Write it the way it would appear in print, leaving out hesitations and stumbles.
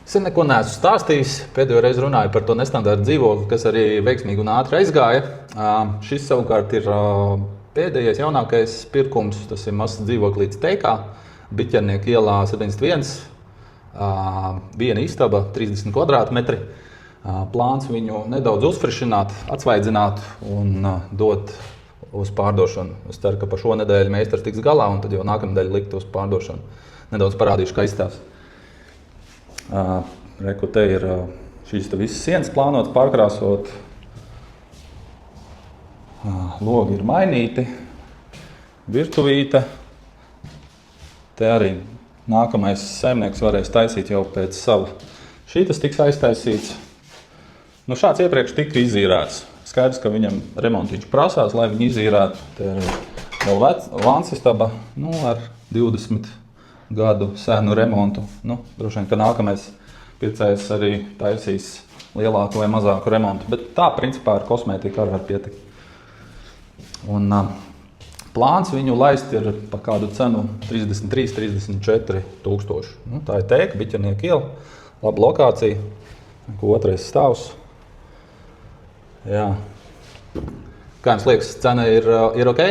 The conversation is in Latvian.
Es neko neesmu stāstījis. Pēdējo reizi runāju par to nestandarta dzīvokli, kas arī veiksmīgi un ātri aizgāja. Šis savukārt ir pēdējais jaunākais pirkums. Tas ir mazs dzīvoklis Teikā, Biķernieka ielā 71. Viena istaba, 30 kvadrātmetri. Plāns viņu nedaudz uzfrišināt, atsvaidzināt un dot uz pārdošanu. Es ceru, ka pa šo nedēļu meistars tiks galā un tad jau nākamnedēļ likt uz pārdošanu. Nedaudz parādīšu, kā izstāsta. Reku te ir šīs visas sienas plānotas pārkrāsot. Logi ir mainīti. Virtuvīte. Te arī nākamais saimnieks varēs taisīt jau pēc sava. Šītas tiks aiztaisīts. Nu, šāds iepriekš tika izīrēts. Skaidrs, ka viņam remontiņš prasās, lai viņu izīrētu. Te ir vēl vānsistaba ar 20 gadu senu remontu. Droši vien, ka nākamais pircējs arī taisīs lielāku vai mazāku remontu. Bet tā, principā, ar kosmētiku arī var pietikt. Un plāns viņu laist ir pa kādu cenu 33–34 tūkstoši. Tā ir Teika, Biķernieka iela, laba lokācija, otrais stāvs. Jā. Kā jums liekas, cena ir ok?